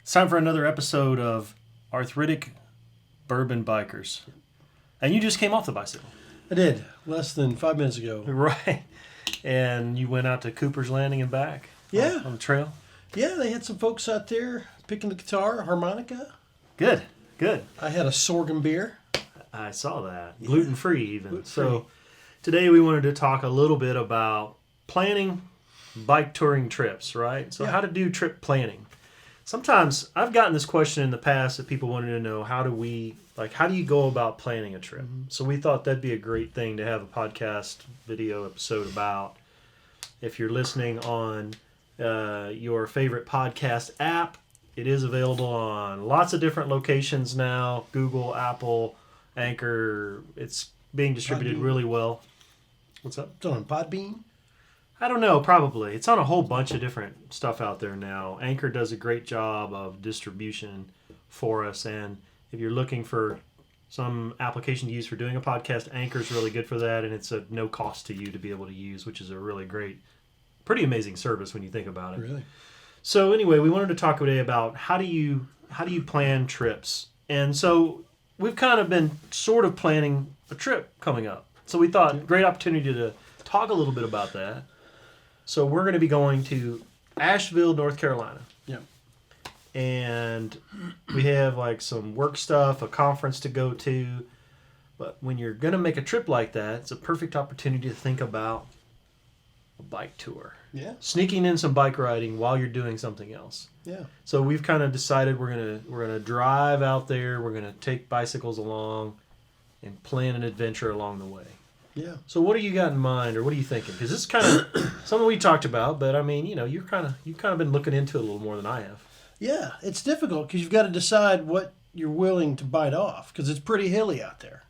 It's time for another episode of Arthritic Bourbon Bikers. And you just came off the bicycle. I did, less than 5 minutes ago. Right. And you went out to Cooper's Landing and back? Yeah. On the trail? Yeah, they had some folks out there picking the guitar, harmonica. Good. I had a sorghum beer. I saw that. Yeah. Gluten-free even. Gluten-free. So today we wanted to talk a little bit about planning bike touring trips, right? So how to do trip planning. Sometimes I've gotten this question in the past that people wanted to know, how do you go about planning a trip? Mm-hmm. So we thought that'd be a great thing to have a podcast video episode about. If you're listening on your favorite podcast app, it is available on lots of different locations now. Google, Apple, Anchor. It's being distributed really well. What's up? It's on Podbean. I don't know, probably. It's on a whole bunch of different stuff out there now. Anchor does a great job of distribution for us, and if you're looking for some application to use for doing a podcast, Anchor's really good for that, and it's a no cost to you to be able to use, which is a really great, pretty amazing service when you think about it. Really? So anyway, we wanted to talk today about how do you plan trips. And so we've kind of been sort of planning a trip coming up. So we thought great opportunity to talk a little bit about that. So we're going to be going to Asheville, North Carolina. Yeah. And we have like some work stuff, a conference to go to. But when you're going to make a trip like that, it's a perfect opportunity to think about a bike tour. Yeah. Sneaking in some bike riding while you're doing something else. Yeah. So we've kind of decided we're gonna drive out there. We're gonna take bicycles along, and plan an adventure along the way. Yeah. So what do you got in mind, or what are you thinking? Because this is kind of something we talked about, but I mean, you've kind of been looking into it a little more than I have. Yeah, it's difficult because you've got to decide what you're willing to bite off because it's pretty hilly out there.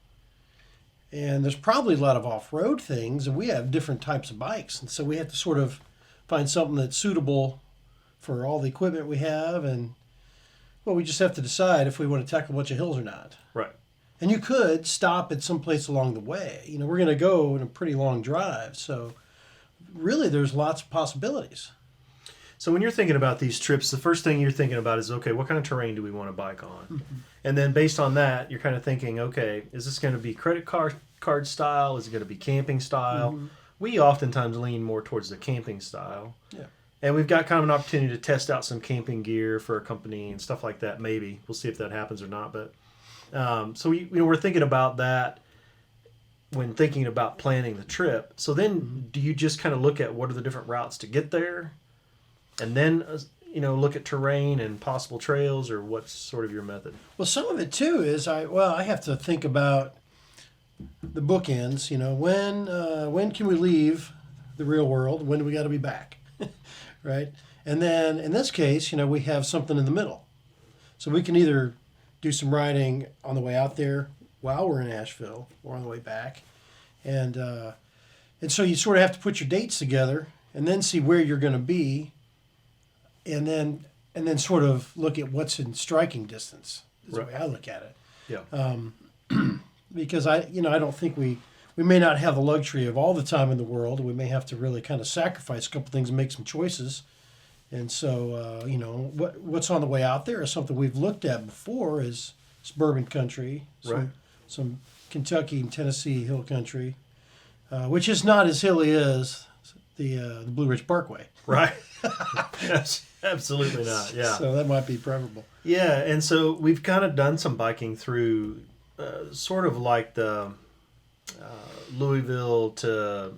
And there's probably a lot of off-road things, and we have different types of bikes. And so we have to sort of find something that's suitable for all the equipment we have. And, well, we just have to decide if we want to tackle a bunch of hills or not. Right. And you could stop at some place along the way. We're going to go in a pretty long drive. So really there's lots of possibilities. So when you're thinking about these trips, the first thing you're thinking about is, okay, what kind of terrain do we want to bike on? Mm-hmm. And then based on that, you're kind of thinking, okay, is this going to be credit card style? Is it going to be camping style? Mm-hmm. We oftentimes lean more towards the camping style. Yeah. And we've got kind of an opportunity to test out some camping gear for a company and stuff like that. Maybe we'll see if that happens or not. But so we're thinking about that when thinking about planning the trip. So then, do you just kind of look at what are the different routes to get there, and then look at terrain and possible trails, or what's sort of your method? Well, some of it too is I have to think about the bookends. When can we leave the real world? When do we got to be back, right? And then in this case, we have something in the middle, so we can either do some riding on the way out there while we're in Asheville or on the way back. And so you sort of have to put your dates together and then see where you're going to be and then sort of look at what's in striking distance is the way I look at it. Yeah. Because I don't think we may not have the luxury of all the time in the world. We may have to really kind of sacrifice a couple things and make some choices. And so, what's on the way out there is something we've looked at before is bourbon country, some Kentucky and Tennessee hill country, which is not as hilly as the Blue Ridge Parkway. Right. Absolutely not, yeah. So that might be preferable. Yeah, and so we've kind of done some biking through sort of like the Louisville to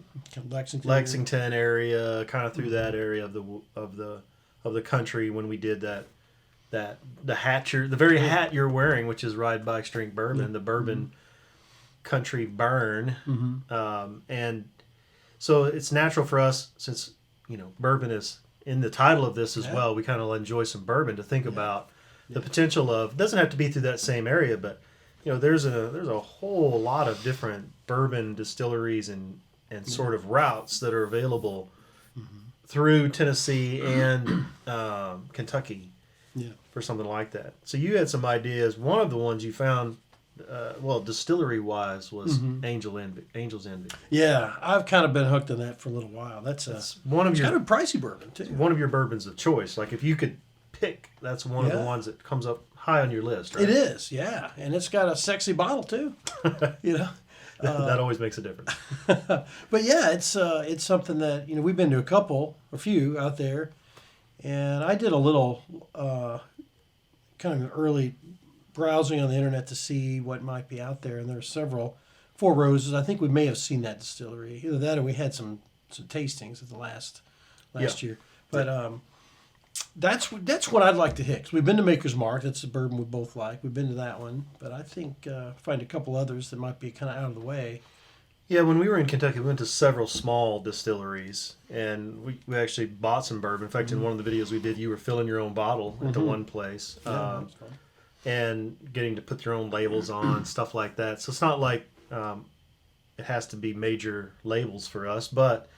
Lexington area, kind of through that area of the country when we did the very hat you're wearing, which is Ride Bikes Drink Bourbon, the Bourbon Country Burn, and so it's natural for us, since bourbon is in the title of this as well. We kind of enjoy some bourbon to think about the potential of. It doesn't have to be through that same area, but there's a whole lot of different bourbon distilleries and sort of routes that are available through Tennessee and Kentucky for something like that. So you had some ideas. One of the ones you found distillery-wise was Angel's Envy. Yeah, I've kind of been hooked on that for a little while. That's one of your kind of pricey bourbon too. One of your bourbons of choice. Like if you could pick, that's one of the ones that comes up high on your list, right? It is, yeah. And it's got a sexy bottle, too. You know? That always makes a difference. But yeah, it's something that, we've been to a few out there. And I did a little kind of early browsing on the internet to see what might be out there. And there's several. Four Roses, I think we may have seen that distillery. Either that or we had some tastings at the last year. But that's what I'd like to hit. 'Cause we've been to Maker's Mark. That's a bourbon we both like. We've been to that one. But I think find a couple others that might be kind of out of the way. Yeah, when we were in Kentucky, we went to several small distilleries, and we actually bought some bourbon. In fact, in one of the videos we did, you were filling your own bottle into one place. Yeah, that's fun. And getting to put your own labels on, stuff like that. So it's not like it has to be major labels for us, but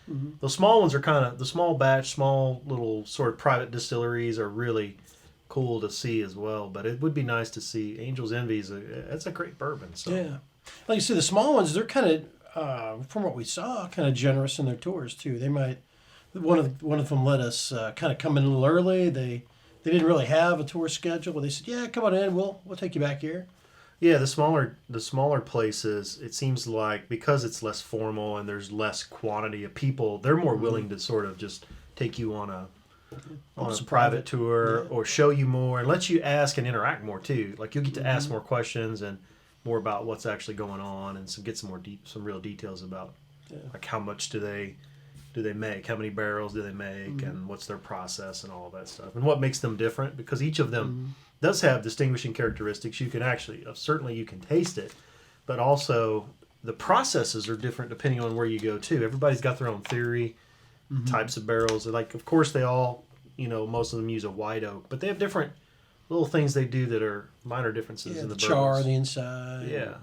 the small ones are kind of, the small batch, small little sort of private distilleries are really cool to see as well. But it would be nice to see Angel's Envy. That's a great bourbon. So. Yeah. Like you see, the small ones, they're kind of, from what we saw, kind of generous in their tours too. They might, one of them let us kind of come in a little early. They didn't really have a tour schedule, but they said, "Yeah, come on in. We'll take you back here." Yeah, the smaller places, it seems like because it's less formal and there's less quantity of people, they're more willing to sort of just take you on a private tour or show you more and let you ask and interact more too. Like you'll get to ask more questions and more about what's actually going on and get some real details about like how much do they make, how many barrels do they make, and what's their process and all of that stuff, and what makes them different, because each of them does have distinguishing characteristics. You can actually, certainly you can taste it, but also the processes are different depending on where you go to. Everybody's got their own theory, types of barrels. Like, of course, they all, most of them use a white oak, but they have different little things they do that are minor differences in the char bourbons. on the inside. Yeah.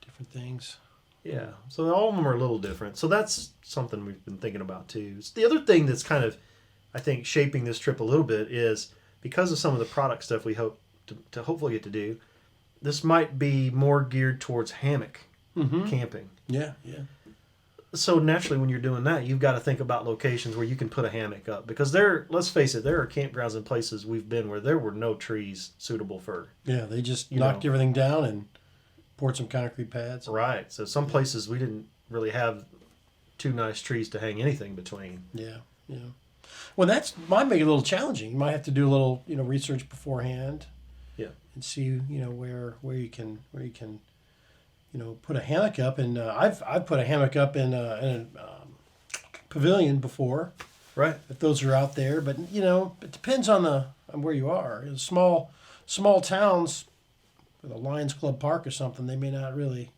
Different things. Yeah. So all of them are a little different. So that's something we've been thinking about too. The other thing that's kind of, I think, shaping this trip a little bit is because of some of the product stuff we hope to hopefully get to do, this might be more geared towards hammock camping. Yeah, yeah. So naturally, when you're doing that, you've got to think about locations where you can put a hammock up, because let's face it, there are campgrounds and places we've been where there were no trees suitable for. Yeah, they just knocked everything down and poured some concrete pads. Right. So some places we didn't really have two nice trees to hang anything between. Yeah, yeah. Well, that might make it a little challenging. You might have to do a little, research beforehand. Yeah. And see, where you can put a hammock up. And I've put a hammock up in a pavilion before. Right. If those are out there, but it depends on where you are. In small towns with a Lions Club Park or something, they may not really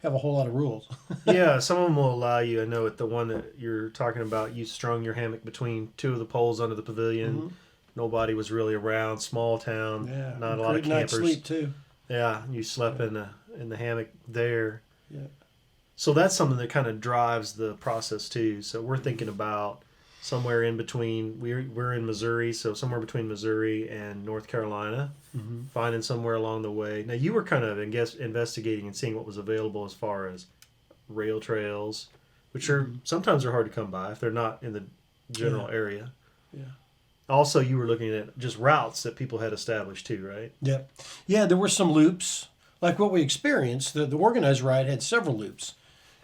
have a whole lot of rules. Yeah, some of them will allow you. I know at the one that you're talking about, you strung your hammock between two of the poles under the pavilion. Nobody was really around. Small town. Yeah. Not a lot of campers. Night's sleep too. Yeah, you slept in the hammock there. Yeah. So that's something that kind of drives the process too. So we're thinking about somewhere in between. We're in Missouri, so somewhere between Missouri and North Carolina. Finding somewhere along the way. Now you were kind of investigating and seeing what was available as far as rail trails, which are sometimes are hard to come by if they're not in the general area. Yeah. Also, you were looking at just routes that people had established too, right? Yeah. Yeah, there were some loops. Like what we experienced, the organized ride had several loops.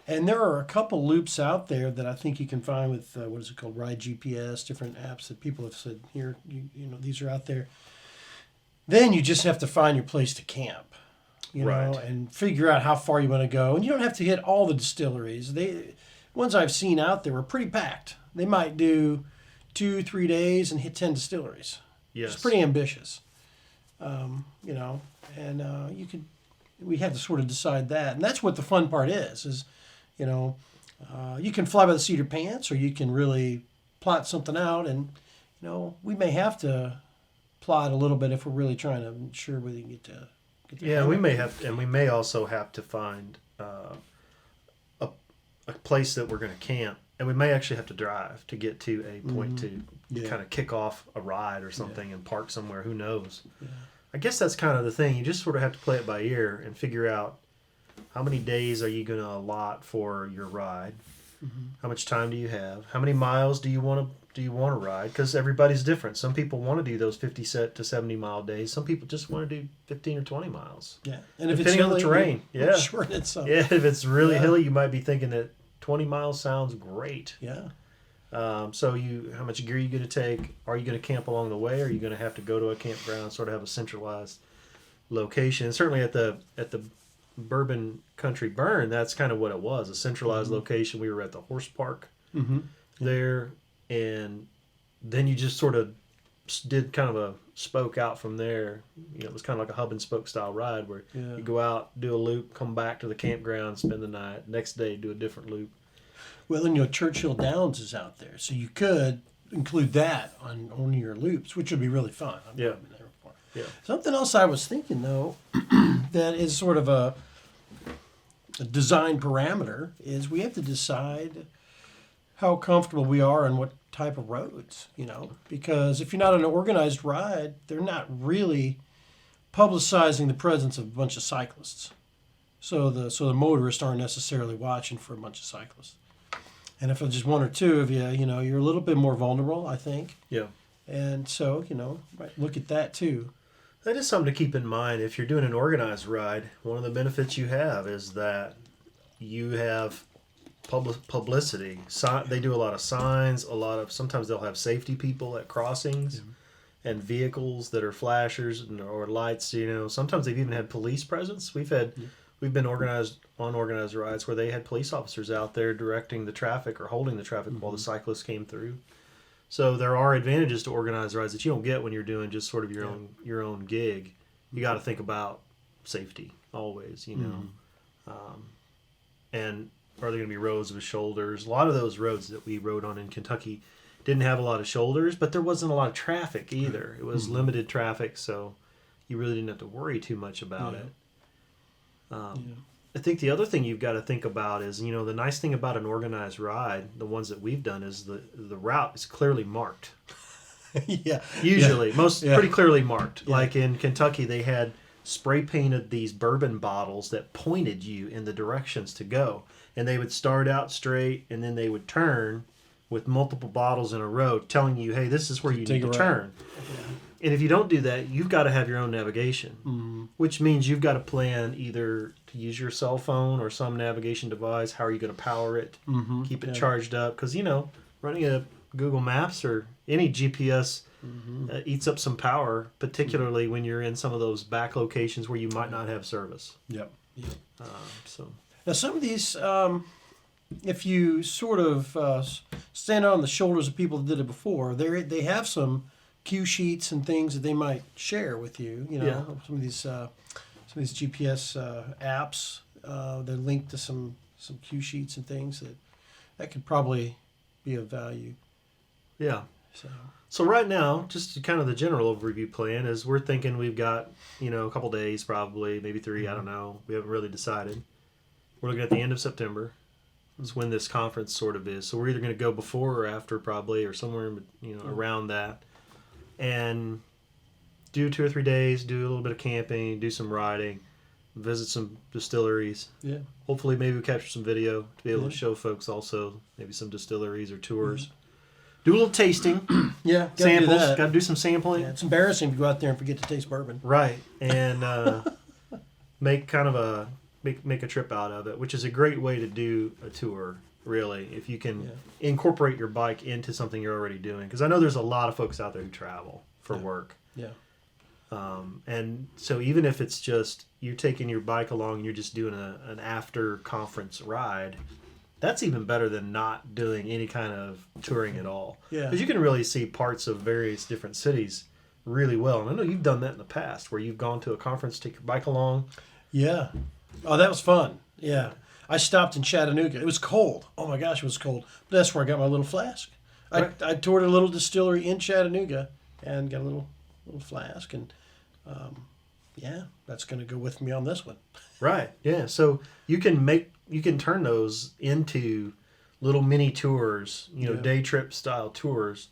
And there are a couple loops out there that I think you can find with, what is it called, Ride GPS, different apps that people have said, here, these are out there. Then you just have to find your place to camp, and figure out how far you want to go. And you don't have to hit all the distilleries. Ones I've seen out there were pretty packed. They might do 2-3 days and hit 10 distilleries. Yes. It's pretty ambitious, and we had to sort of decide that. And that's what the fun part is you can fly by the seat of your pants, or you can really plot something out. And, we may have to plot a little bit if we're really trying to ensure we can get to. We may have, and we may also have to find a place that we're going to camp, and we may actually have to drive to get to a point to kind of kick off a ride or something and park somewhere. Who knows? Yeah. I guess that's kind of the thing. You just sort of have to play it by ear and figure out how many days are you going to allot for your ride. How much time do you have? How many miles do you want to ride? Because everybody's different. Some people want to do those 50 to 70 mile days. Some people just want to do 15 or 20 miles. Yeah, and if depending it's on the terrain. shorten it some. Yeah, if it's really hilly, you might be thinking that 20 miles sounds great. Yeah. So how much gear are you going to take? Are you going to camp along the way? Or are you going to have to go to a campground, sort of have a centralized location? And certainly at the Bourbon Country Burn, that's kind of what it was, a centralized location. We were at the horse park there, and then you just sort of did kind of a spoke out from there. It was kind of like a hub and spoke style ride where you go out, do a loop, come back to the campground, spend the night, next day do a different loop. Well, and Churchill Downs is out there, so you could include that on your loops, which would be really fun. I've never been there before. Yeah. Something else I was thinking, though, that is sort of a design parameter is we have to decide how comfortable we are and what type of roads, because if you're not on an organized ride, they're not really publicizing the presence of a bunch of cyclists. So the motorists aren't necessarily watching for a bunch of cyclists. And if it's just one or two of you, you're a little bit more vulnerable, I think. Yeah. And so, right, look at that too. That is something to keep in mind. If you're doing an organized ride, one of the benefits you have is that you have publicity. They do a lot of signs, sometimes they'll have safety people at crossings and vehicles that are flashers or lights, Sometimes they've even had police presence. We've been organized rides where they had police officers out there directing the traffic or holding the traffic while the cyclists came through. So there are advantages to organized rides that you don't get when you're doing just sort of your own gig. You got to think about safety always, and are there going to be roads with shoulders? A lot of those roads that we rode on in Kentucky didn't have a lot of shoulders, but there wasn't a lot of traffic either. It was limited traffic, so you really didn't have to worry too much about it. I think the other thing you've got to think about is, the nice thing about an organized ride, the ones that we've done, is the route is clearly marked. Usually, pretty clearly marked. Yeah. Like in Kentucky, they had spray painted these bourbon bottles that pointed you in the directions to go. And they would start out straight, and then they would turn with multiple bottles in a row, telling you, hey, this is where you need to turn. Yeah. And if you don't do that, you've got to have your own navigation, which means you've got to plan either to use your cell phone or some navigation device. How are you going to power it? Keep it charged up? Because, running a Google Maps or any GPS eats up some power, particularly when you're in some of those back locations where you might not have service. Yep. So now some of these, if you sort of stand on the shoulders of people that did it before, they have some cue sheets and things that they might share with you. Some of these GPS apps, they're linked to some cue sheets and things that could probably be of value. Yeah. So right now, just kind of the general overview plan is we're thinking we've got, a couple days probably, maybe 3, I don't know. We haven't really decided. We're looking at the end of September. That's when this conference sort of is. So we're either going to go before or after probably, or somewhere, around that. And do 2 or 3 days, do a little bit of camping, do some riding, visit some distilleries. Yeah. Hopefully maybe we capture some video to be able to show folks also maybe some distilleries or tours. Do a little tasting. Samples. Got to do some sampling. Yeah, it's embarrassing to go out there and forget to taste bourbon. Right. And make a trip out of it, which is a great way to do a tour, really, if you can incorporate your bike into something you're already doing. Because I know there's a lot of folks out there who travel for work. Yeah. And so even if it's just you're taking your bike along and you're just doing an after conference ride, that's even better than not doing any kind of touring at all. Yeah. Because you can really see parts of various different cities really well. And I know you've done that in the past where you've gone to a conference, take your bike along. Yeah. Oh, that was fun. Yeah. I stopped in Chattanooga. It was cold. Oh my gosh, it was cold. But that's where I got my little flask. Right. I toured a little distillery in Chattanooga and got a little flask. And that's going to go with me on this one. Right. Yeah. So you can turn those into little mini tours, day trip style tours.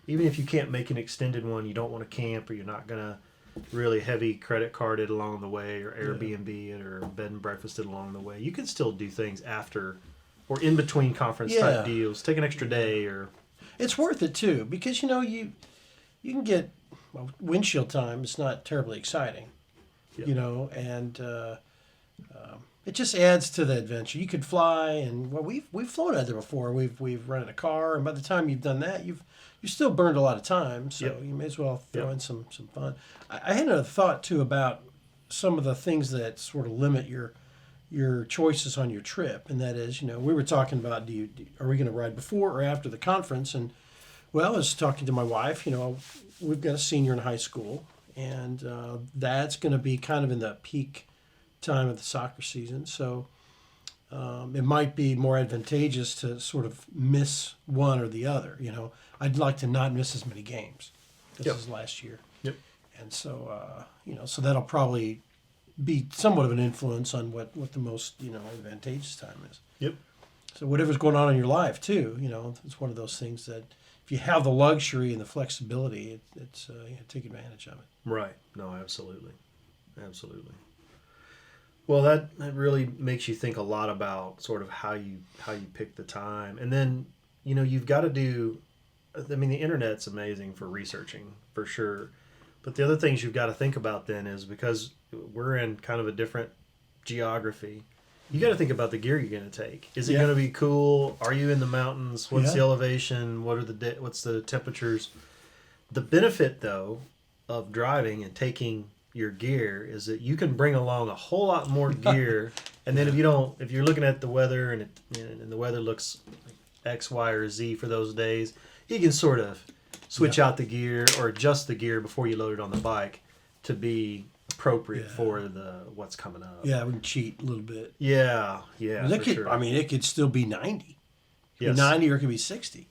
Even if you can't make an extended one, you don't want to camp or you're not going to really heavy credit card it along the way or Airbnb it or bed and breakfast it along the way. You can still do things after or in between conference Yeah. type deals. Take an extra day or. It's worth it too because you can get windshield time. It's not terribly exciting, Yep. and it just adds to the adventure. You could fly, and we've flown out there before. We've rented a car, and by the time you've done that, you've still burned a lot of time. So Yep. you may as well throw Yep. in some fun. I had another thought too about some of the things that sort of limit your choices on your trip, and that is, we were talking about are we going to ride before or after the conference? And well, I was talking to my wife. We've got a senior in high school, and that's going to be kind of in the peak time of the soccer season. So it might be more advantageous to sort of miss one or the other. I'd like to not miss as many games. This Yep. is last year. Yep. And so, so that'll probably be somewhat of an influence on what the most, advantageous time is. Yep. So whatever's going on in your life too, it's one of those things that if you have the luxury and the flexibility, it's take advantage of it. Right. No, absolutely. Absolutely. Well, that really makes you think a lot about sort of how you pick the time. And then, you've got to do, the internet's amazing for researching, for sure. But the other things you've got to think about then is because we're in kind of a different geography, you got to think about the gear you're going to take. Is it going to be cool? Are you in the mountains? What's the elevation? What's the temperatures? The benefit, though, of driving and taking your gear is that you can bring along a whole lot more gear, and then if you're looking at the weather and the weather looks like X, Y, or Z for those days, you can sort of switch out the gear or adjust the gear before you load it on the bike to be appropriate for what's coming up. Yeah, we can cheat a little bit. Yeah, Sure. It could still be 90. Yes. 90 or it could be 60.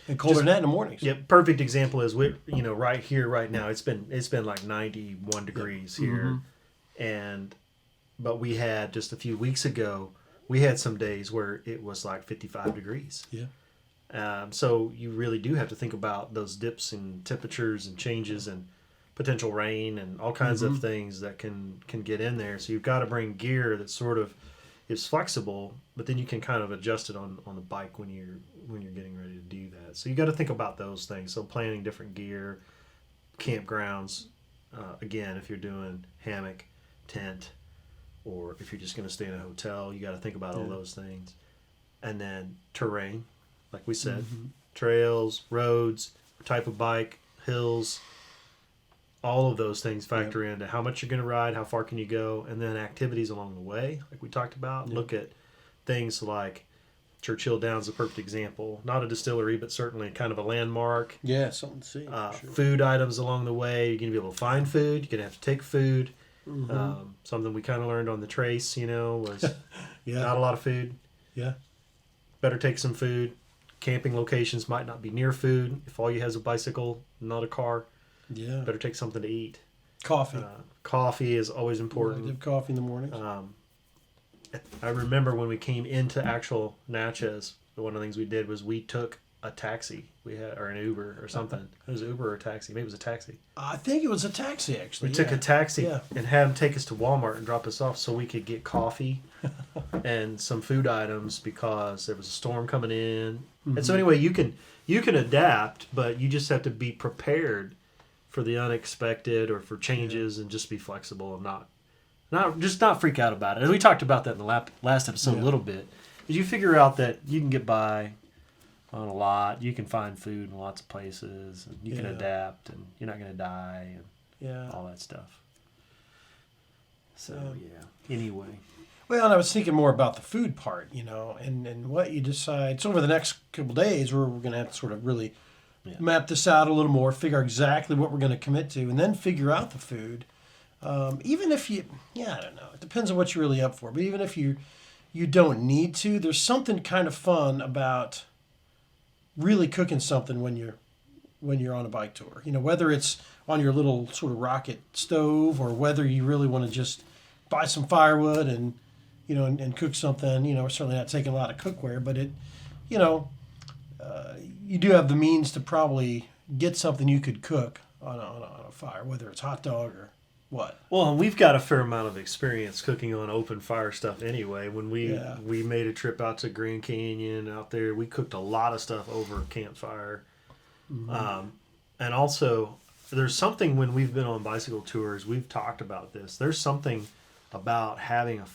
And colder than that in the mornings. Yeah, perfect example is right here, right now. It's been like 91 degrees here, but we had just a few weeks ago. We had some days where it was like 55 degrees. Yeah. So you really do have to think about those dips in temperatures and changes and potential rain and all kinds of things that can get in there. So you've got to bring gear that sort of is flexible, but then you can kind of adjust it on the bike when you're getting ready to do that. So you got to think about those things. So planning different gear, campgrounds. Again, if you're doing hammock, tent, or if you're just going to stay in a hotel, you got to think about all those things. And then terrain, like we said, trails, roads, type of bike, hills. All of those things factor into how much you're going to ride, how far can you go, and then activities along the way, like we talked about. Look at things like Churchill Downs, a perfect example. Not a distillery, but certainly kind of a landmark. Yeah, something to see. Sure. Food items along the way. You're going to be able to find food. You're going to have to take food. Something we kind of learned on the trace, was not a lot of food. Yeah. Better take some food. Camping locations might not be near food. If all you have is a bicycle, not a car. Yeah. Better take something to eat. Coffee. Coffee is always important. Have coffee in the morning. I remember when we came into actual Natchez, one of the things we did was we took a taxi. Or an Uber or something. It was Uber or a taxi. Maybe it was a taxi. I think it was a taxi, actually. We took a taxi and had them take us to Walmart and drop us off so we could get coffee and some food items because there was a storm coming in. And so anyway, you can adapt, but you just have to be prepared for the unexpected or for changes and just be flexible and not freak out about it. And we talked about that in the last episode a little bit. Is you figure out that you can get by on a lot. You can find food in lots of places, and you can adapt, and you're not going to die, and all that stuff. So anyway. Well, and I was thinking more about the food part, and what you decide. So over the next couple of days, we're going to have to sort of really map this out a little more, figure exactly what we're going to commit to, and then figure out the food. Even if I don't know. It depends on what you're really up for. But even if you don't need to, there's something kind of fun about really cooking something when you're on a bike tour. Whether it's on your little sort of rocket stove or whether you really want to just buy some firewood and and cook something. We're certainly not taking a lot of cookware, but you do have the means to probably get something you could cook on a fire, whether it's hot dog or what? Well, and we've got a fair amount of experience cooking on open fire stuff anyway. When we made a trip out to Grand Canyon out there, we cooked a lot of stuff over a campfire. Mm-hmm. And also, there's something when we've been on bicycle tours, we've talked about this. There's something about having a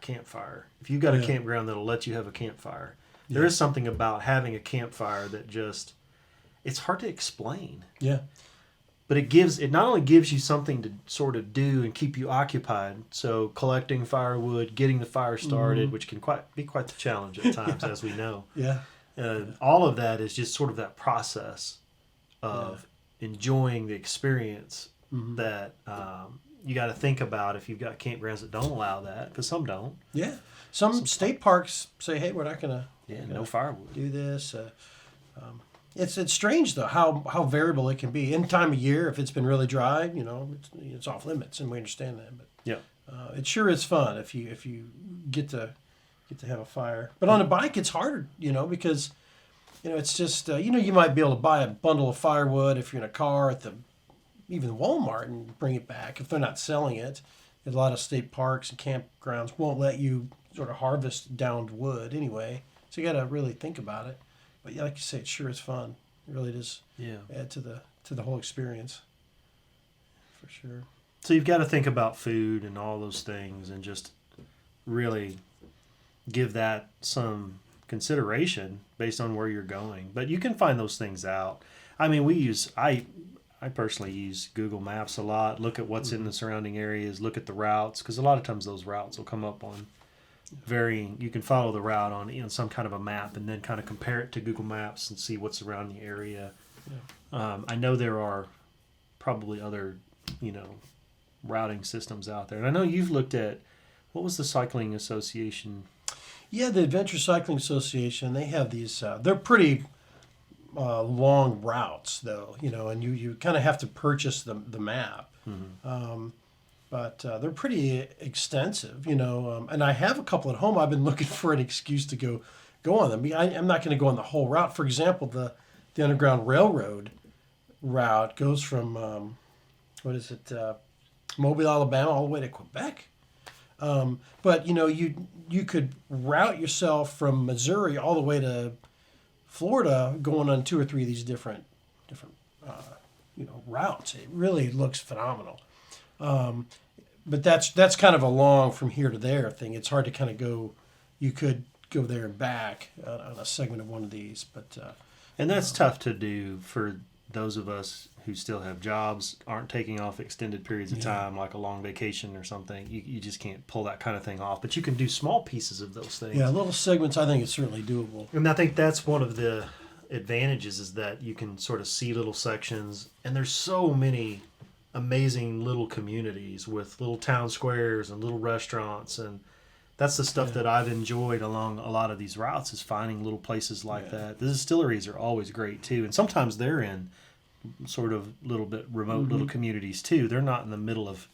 campfire. If you've got a campground that'll let you have a campfire, there is something about having a campfire that just, it's hard to explain. Yeah. But it not only gives you something to sort of do and keep you occupied, so collecting firewood, getting the fire started, which can be quite the challenge at times, as we know. Yeah. All of that is just sort of that process of enjoying the experience that you got to think about if you've got campgrounds that don't allow that, because some don't. Yeah. Some state parks say, hey, we're not going to no firewood. Do this. It's strange though how variable it can be. In time of year, if it's been really dry, it's off limits, and we understand that. But it sure is fun if you get to have a fire. But on a bike, it's harder, because it's just you might be able to buy a bundle of firewood if you're in a car at even Walmart and bring it back if they're not selling it. A lot of state parks and campgrounds won't let you sort of harvest downed wood anyway, so you got to really think about it. But like you say, it sure is fun. It really does add to the whole experience, for sure. So you've got to think about food and all those things, and just really give that some consideration based on where you're going. But you can find those things out. I mean, I personally use Google Maps a lot. Look at what's in the surrounding areas. Look at the routes, because a lot of times those routes will come up on varying. You can follow the route on some kind of a map, and then kind of compare it to Google Maps and see what's around the area. I know there are probably other routing systems out there, and I know you've looked at, what was the cycling association? Yeah, the Adventure Cycling Association. They have these. They're pretty long routes, though. And you kind of have to purchase the map. But they're pretty extensive, and I have a couple at home. I've been looking for an excuse to go on them. I'm not going to go on the whole route. For example, the Underground Railroad route goes from, Mobile, Alabama, all the way to Quebec. But, you could route yourself from Missouri all the way to Florida going on 2 or 3 of these different routes. It really looks phenomenal. But that's kind of a long from here to there thing. It's hard to kind of go. You could go there and back on a segment of one of these, but and that's tough to do for those of us who still have jobs, aren't taking off extended periods of time, like a long vacation or something. You just can't pull that kind of thing off. But you can do small pieces of those things. Yeah, little segments. I think it's certainly doable. And I think that's one of the advantages, is that you can sort of see little sections, and there's so many amazing little communities with little town squares and little restaurants, and that's the stuff that I've enjoyed along a lot of these routes, is finding little places like that. The distilleries are always great too, and sometimes they're in sort of little bit remote little communities too. They're not in the middle of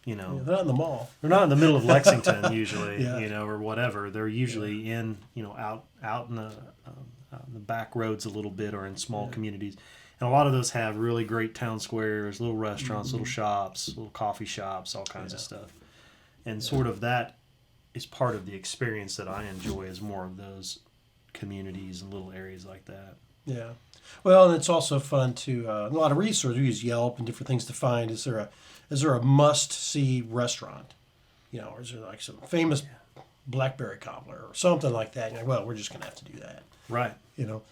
they're not in the mall. They're not in the middle of Lexington usually, or whatever. They're usually in out in the back roads a little bit, or in small communities. And a lot of those have really great town squares, little restaurants, little shops, little coffee shops, all kinds of stuff. And sort of that is part of the experience that I enjoy, is more of those communities and little areas like that. Yeah. Well, and it's also fun to, a lot of resources. We use Yelp and different things to find. Is there a must-see restaurant? Or is there like some famous blackberry cobbler or something like that? We're just going to have to do that. Right.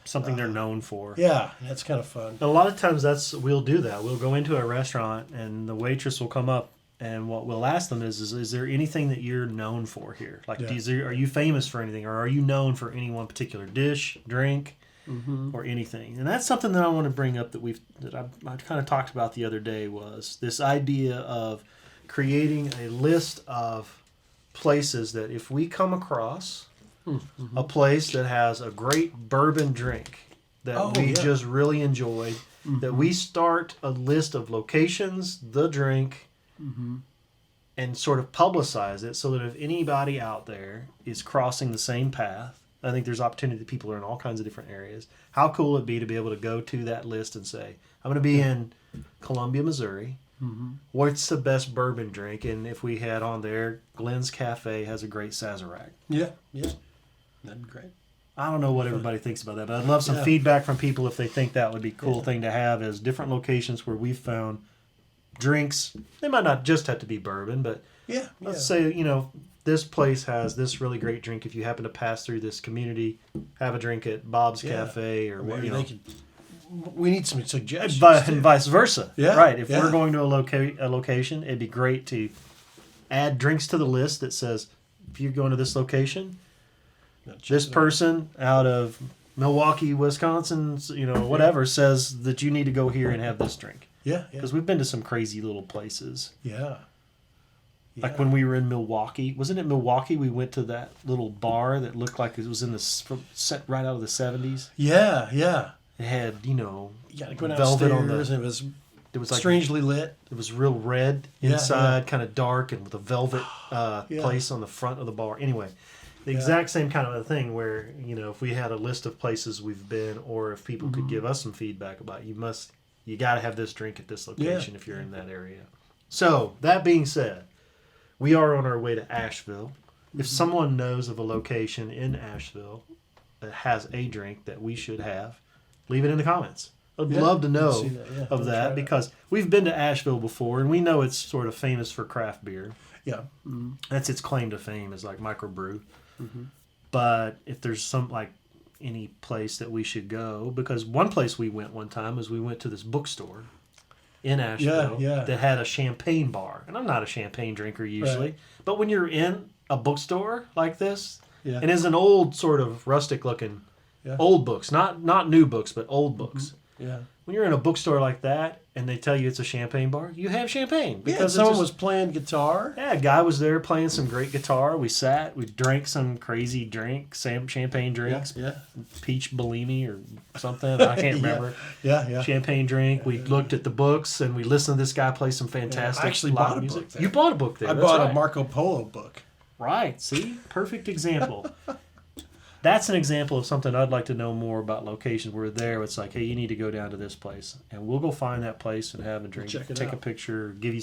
Something they're known for. Yeah, that's kind of fun. And a lot of times we'll do that. We'll go into a restaurant, and the waitress will come up, and what we'll ask them is there anything that you're known for here? Like, are you famous for anything, or are you known for any one particular dish, drink, or anything? And that's something that I want to bring up that I kind of talked about the other day, was this idea of creating a list of places that if we come across a place that has a great bourbon drink that we just really enjoyed, that we start a list of locations, the drink, and sort of publicize it, so that if anybody out there is crossing the same path, I think there's opportunity that people are in all kinds of different areas. How cool would it be to be able to go to that list and say, I'm going to be in Columbia, Missouri. what's the best bourbon drink? And if we had on there, Glenn's Cafe has a great Sazerac. Yeah. That'd be great. I don't know what everybody thinks about that, but I'd love some feedback from people if they think that would be a cool thing to have as different locations where we've found drinks. They might not just have to be bourbon, but let's say, this place has this really great drink. If you happen to pass through this community, have a drink at Bob's Cafe or what, we need some suggestions. And vice versa. Yeah. Right. If we're going to a location, it'd be great to add drinks to the list that says, if you're going to this location, this person out of Milwaukee, Wisconsin, whatever, says that you need to go here and have this drink. Yeah. Because we've been to some crazy little places. Yeah. Like when we were in Milwaukee. Wasn't it Milwaukee? We went to that little bar that looked like it was set right out of the 70s. Yeah. It had, you gotta go velvet on and it was like strangely lit. It was real red inside, kind of dark, and with a velvet place on the front of the bar. Anyway, the exact same kind of a thing where, if we had a list of places we've been, or if people could give us some feedback about, you got to have this drink at this location if you're in that area. So, that being said, we are on our way to Asheville. If someone knows of a location in Asheville that has a drink that we should have, leave it in the comments. I'd love to know of that because we've been to Asheville before and we know it's sort of famous for craft beer. Yeah. That's its claim to fame is like microbrew. But if there's any place that we should go, because one place we went one time is we went to this bookstore in Asheville that had a champagne bar. And I'm not a champagne drinker usually, but when you're in a bookstore like this, and it's an old sort of rustic looking old books, not new books, but old books. Yeah. When you're in a bookstore like that and they tell you it's a champagne bar, you have champagne. Because someone was playing guitar. Yeah, a guy was there playing some great guitar. We sat, we drank some crazy drink, champagne drinks. Yeah. Peach Bellini or something. I can't remember. Yeah. Champagne drink. We looked at the books and we listened to this guy play some fantastic I actually bought a book there. You bought a book there. I bought a Marco Polo book. Right. See? Perfect example. That's an example of something I'd like to know more about locations. We're there. It's like, hey, you need to go down to this place, and we'll go find that place and have a drink, take a picture, give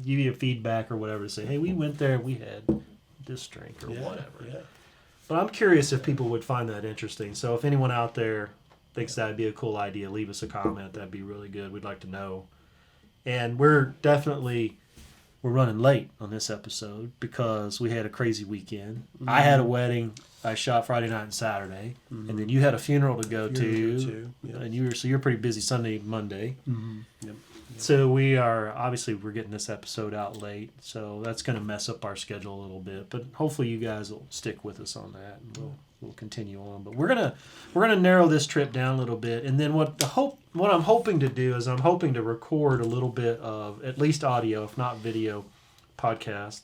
you a feedback or whatever to say, hey, we went there, we had this drink or whatever. Yeah. But I'm curious if people would find that interesting. So if anyone out there thinks that'd be a cool idea, leave us a comment. That'd be really good. We'd like to know. And we're running late on this episode because we had a crazy weekend. I had a wedding. I shot Friday night and Saturday, and then you had a funeral to go to, and you're pretty busy Sunday, Monday. Yep. So we're getting this episode out late, so that's going to mess up our schedule a little bit. But hopefully you guys will stick with us on that, and we'll continue on. But we're gonna narrow this trip down a little bit, and then what I'm hoping to do is I'm hoping to record a little bit of at least audio, if not video, podcast.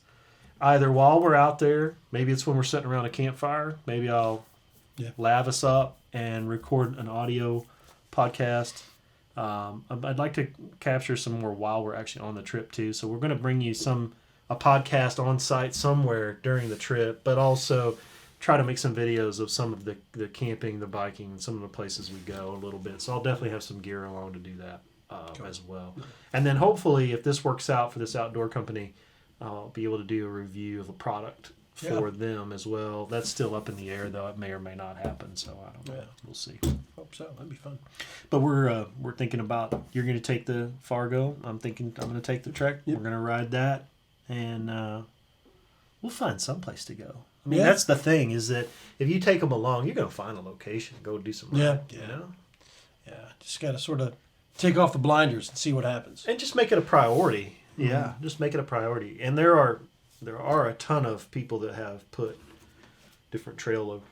Either while we're out there, maybe it's when we're sitting around a campfire, maybe I'll lav us up and record an audio podcast. I'd like to capture some more while we're actually on the trip too. So we're going to bring you a podcast on site somewhere during the trip, but also try to make some videos of some of the camping, the biking, and some of the places we go a little bit. So I'll definitely have some gear along to do that as well. And then hopefully if this works out for this outdoor company, I'll be able to do a review of a product for them as well. That's still up in the air, though. It may or may not happen, so I don't know. Yeah. We'll see. Hope so. That'd be fun. But we're thinking about, you're going to take the Fargo. I'm thinking I'm going to take the Trek. Yep. We're going to ride that, and we'll find someplace to go. I mean, that's the thing, is that if you take them along, you're going to find a location, go do some riding, you know? Yeah, just got to sort of take off the blinders and see what happens. And just make it a priority. Yeah, just make it a priority. And there are a ton of people that have put different trail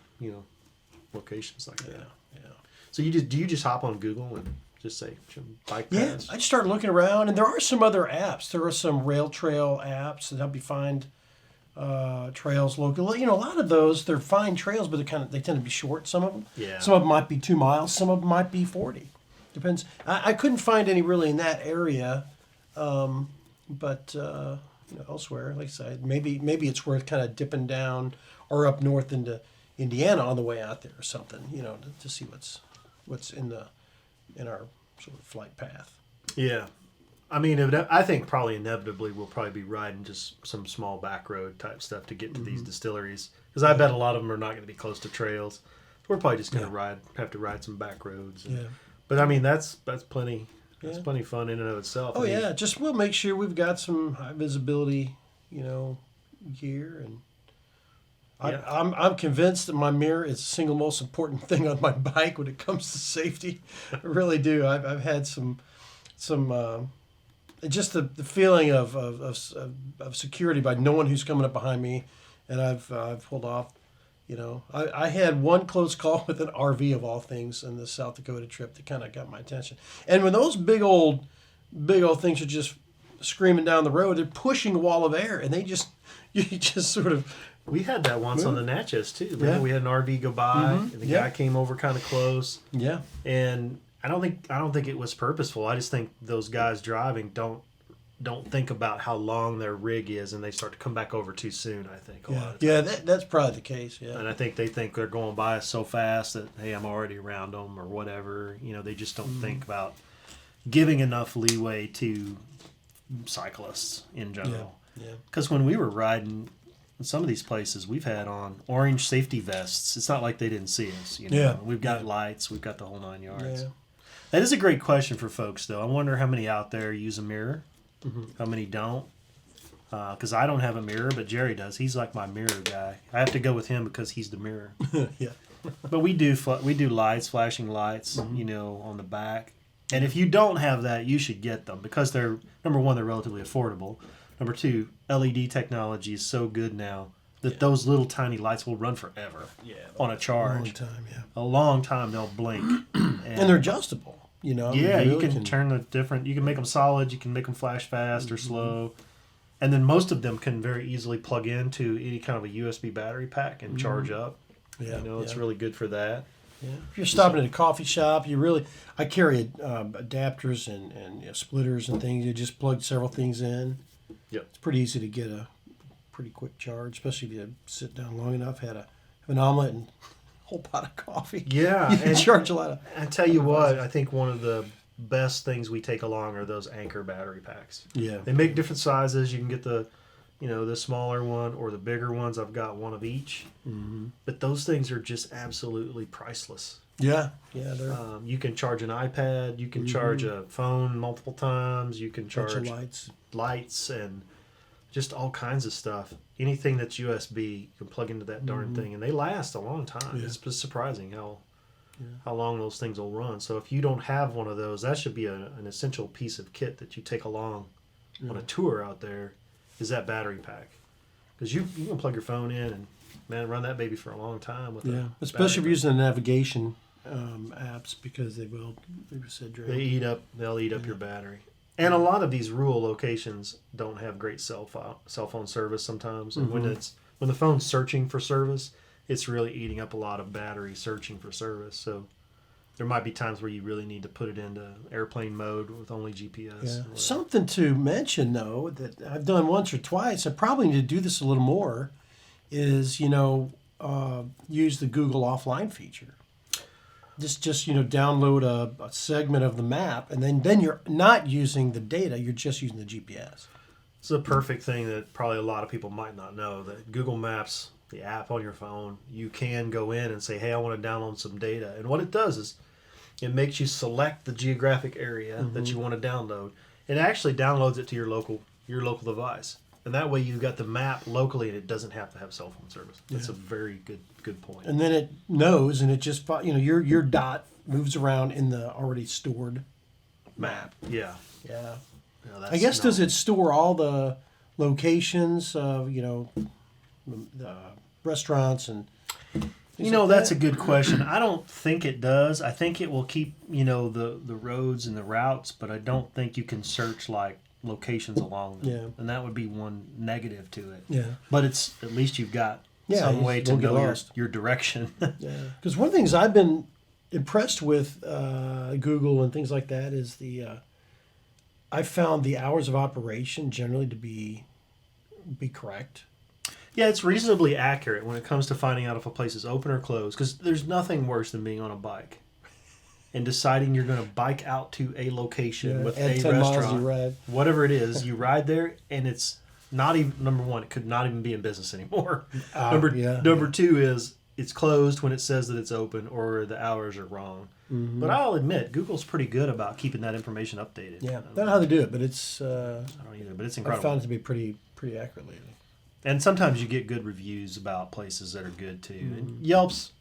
locations like that. Yeah. So do you just hop on Google and just say bike paths? Yeah, I just started looking around, and there are some other apps. There are some rail trail apps that help you find trails locally. A lot of those, they're fine trails, but they tend to be short. Some of them. Yeah. Some of them might be 2 miles. Some of them might be 40. Depends. I couldn't find any really in that area. But elsewhere, like I said, maybe it's worth kind of dipping down or up north into Indiana on the way out there or something, to see what's in our sort of flight path. Yeah. I mean, I think probably inevitably we'll probably be riding just some small back road type stuff to get to these distilleries. Because I bet a lot of them are not going to be close to trails. We're probably just going to have to ride some back roads. But I mean, that's plenty. That's plenty fun in and of itself. Oh, yeah. Just we'll make sure we've got some high visibility, gear. And I'm convinced that my mirror is the single most important thing on my bike when it comes to safety. I really do. I've had some just the feeling of security by knowing who's coming up behind me, and I've pulled off. I had one close call with an RV of all things in the South Dakota trip that kind of got my attention. And when those big old things are just screaming down the road, they're pushing a wall of air, and you just sort of. We had that once on the Natchez too. Remember, we had an RV go by, and the guy came over kind of close. Yeah. And I don't think it was purposeful. I just think those guys driving don't think about how long their rig is, and they start to come back over too soon. I think a lot of times. That's probably the case. Yeah. And I think they think they're going by us so fast that hey, I'm already around them or whatever. They just don't think about giving enough leeway to cyclists in general. Yeah. Because when we were riding. In some of these places, we've had on orange safety vests. It's not like they didn't see us. We've got lights. We've got the whole 9 yards. Yeah. That is a great question for folks, though. I wonder how many out there use a mirror, how many don't. Because I don't have a mirror, but Jerry does. He's like my mirror guy. I have to go with him because he's the mirror. Yeah. But we do lights, flashing lights, on the back. And if you don't have that, you should get them because they're, number one, they're relatively affordable. Number two, LED technology is so good now that those little tiny lights will run forever on a charge. A long time they'll blink. And they're adjustable, Yeah, you can turn you can make them solid, you can make them flash fast or slow. And then most of them can very easily plug into any kind of a USB battery pack and charge up. Yeah. It's really good for that. Yeah. If you're stopping at a coffee shop, I carry adapters and splitters and things. You just plug several things in. Yep. It's pretty easy to get a pretty quick charge, especially if you sit down long enough, have an omelet and a whole pot of coffee. Yeah. You can charge a lot of. I tell you what, I think one of the best things we take along are those Anchor battery packs. Yeah. They make different sizes. You can get the smaller one or the bigger ones. I've got one of each. Mm-hmm. But those things are just absolutely priceless. Yeah. Yeah. You can charge an iPad. You can charge a phone multiple times. You can charge lights and just all kinds of stuff. Anything that's USB, you can plug into that darn thing, and they last a long time. Yeah. It's surprising how long those things will run. So if you don't have one of those, that should be an essential piece of kit that you take along on a tour out there. Is that battery pack? Because you can plug your phone in and run that baby for a long time with especially if you're using the navigation apps because they'll eat up your battery. And a lot of these rural locations don't have great cell phone service sometimes. And when the phone's searching for service, it's really eating up a lot of battery searching for service. So there might be times where you really need to put it into airplane mode with only GPS. Yeah. Something to mention, though, that I've done once or twice, I probably need to do this a little more, is, use the Google offline feature. Just download a segment of the map, and then you're not using the data, you're just using the GPS. It's a perfect thing that probably a lot of people might not know, that Google Maps, the app on your phone, you can go in and say, hey, I want to download some data. And what it does is it makes you select the geographic area that you want to download. It actually downloads it to your local device. And that way you've got the map locally and it doesn't have to have cell phone service. That's a very good point. And then it knows, and it just, your dot moves around in the already stored map. Yeah. Yeah. I guess, does it store all the locations of, the restaurants and... that's a good question. I don't think it does. I think it will keep, the roads and the routes, but I don't think you can search like locations along them. Yeah. And that would be one negative to it. Yeah. But it's at least you've got some way to know your direction. Yeah. Because one of the things I've been impressed with Google and things like that is I found the hours of operation generally to be correct. Yeah, it's reasonably accurate when it comes to finding out if a place is open or closed, because there's nothing worse than being on a bike and deciding you're going to bike out to a location with add a 10 miles restaurant, you ride. whatever it is, you ride there, and it's not even, number one, it could not even be in business anymore. Number two is it's closed when it says that it's open or the hours are wrong. Mm-hmm. But I'll admit, Google's pretty good about keeping that information updated. Yeah, I don't know how to do it, but it's... I don't either, but it's I incredible. found it to be pretty accurate lately. And sometimes you get good reviews about places that are good, too. Mm-hmm. And Yelp's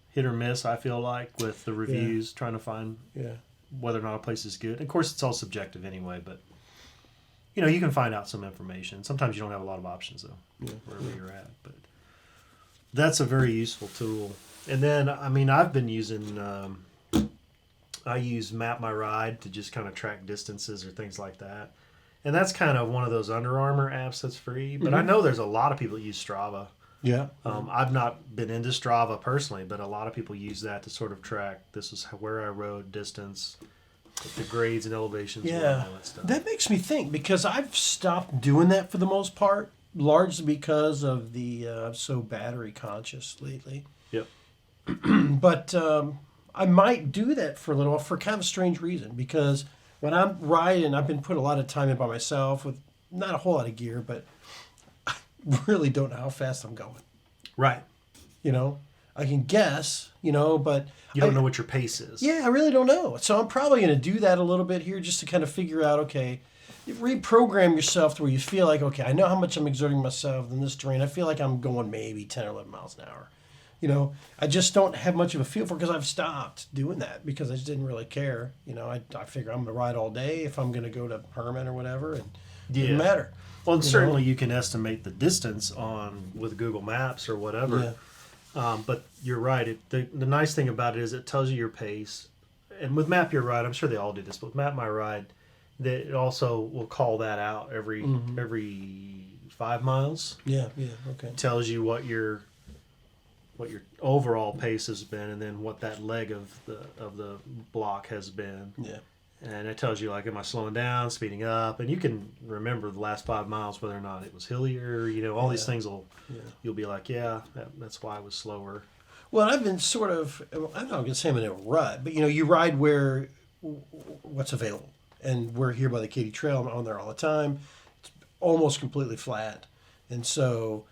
hit or miss, I feel like, with the reviews, trying to find whether or not a place is good. And of course, it's all subjective anyway, but, you know, you can find out some information. Sometimes you don't have a lot of options, though, wherever you're at. But that's a very useful tool. And then, I mean, I've been using... I use Map My Ride to just kind of track distances or things like that. And that's kind of one of those Under Armour apps that's free. But I know there's a lot of people that use Strava. Yeah. I've not been into Strava personally, but a lot of people use that to sort of track, this is where I rode, distance, the grades and elevations, and all that stuff. That makes me think, because I've stopped doing that for the most part, largely because of the I'm so battery conscious lately. Yep. But I might do that for a little while for kind of a strange reason, because when I'm riding, I've been putting a lot of time in by myself with not a whole lot of gear, but I really don't know how fast I'm going. Right. You know, I can guess, you know, but... You don't know what your pace is. Yeah, I really don't know. So I'm probably going to do that a little bit here just to kind of figure out, okay, reprogram yourself to where you feel like, okay, I know how much I'm exerting myself in this terrain. I feel like I'm going maybe 10 or 11 miles an hour. You know, I just don't have much of a feel for it because I've stopped doing that because I just didn't really care. You know, I figure I'm going to ride all day if I'm going to go to Herman or whatever, and it doesn't matter. Well, and certainly you can estimate the distance with Google Maps or whatever. Yeah. But you're right. The nice thing about it is it tells you your pace. And with Map Your Ride, I'm sure they all do this, but with Map My Ride, it also will call that out every 5 miles. Yeah, okay. It tells you what your overall pace has been, and then what that leg of the block has been. Yeah. And it tells you, like, am I slowing down, speeding up? And you can remember the last 5 miles, whether or not it was hillier. You know, all these things you'll be like, that's why I was slower. Well, I've been sort of, I'm not going to say I'm in a rut, but, you know, you ride what's available. And we're here by the Katy Trail. I'm on there all the time. It's almost completely flat. And so...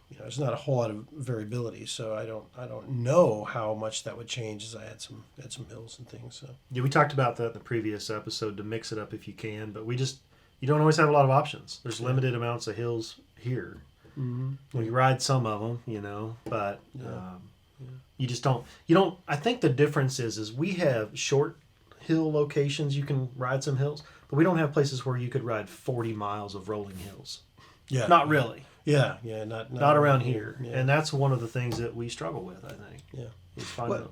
you know, there's not a whole lot of variability, so I don't know how much that would change as I had some hills and things. So yeah, we talked about that in the previous episode, to mix it up if you can, but you don't always have a lot of options. There's limited amounts of hills here. Mm-hmm. We ride some of them, you know, but you just don't. You don't. I think the difference is we have short hill locations you can ride some hills, but we don't have places where you could ride 40 miles of rolling hills. Yeah, not really. Yeah, not around here. Yeah. And that's one of the things that we struggle with, I think. Yeah.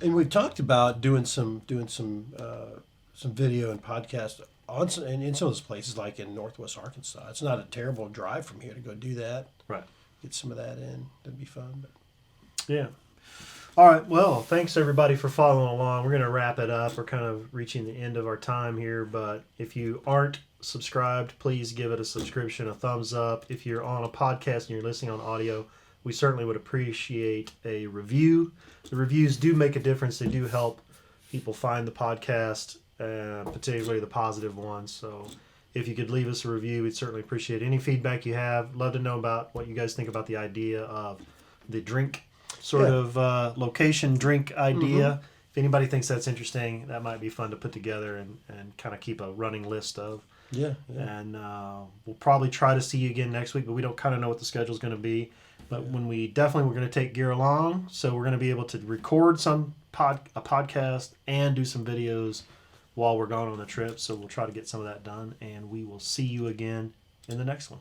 And we've talked about doing some video and podcast in some of those places, like in Northwest Arkansas. It's not a terrible drive from here to go do that. Right. Get some of that in. That'd be fun. But. Yeah. All right. Well, thanks everybody for following along. We're going to wrap it up. We're kind of reaching the end of our time here, but if you aren't subscribed, please give it a subscription, a thumbs up. If you're on a podcast and you're listening on audio, we certainly would appreciate a review. The reviews do make a difference. They do help people find the podcast, particularly the positive ones. So if you could leave us a review, we'd certainly appreciate any feedback you have. Love to know about what you guys think about the idea of the drink location drink idea. Mm-hmm. If anybody thinks that's interesting, that might be fun to put together and kind of keep a running list of. Yeah. And we'll probably try to see you again next week, but we don't kind of know what the schedule's going to be. But when we're going to take gear along, so we're going to be able to record a podcast and do some videos while we're gone on the trip. So we'll try to get some of that done, and we will see you again in the next one.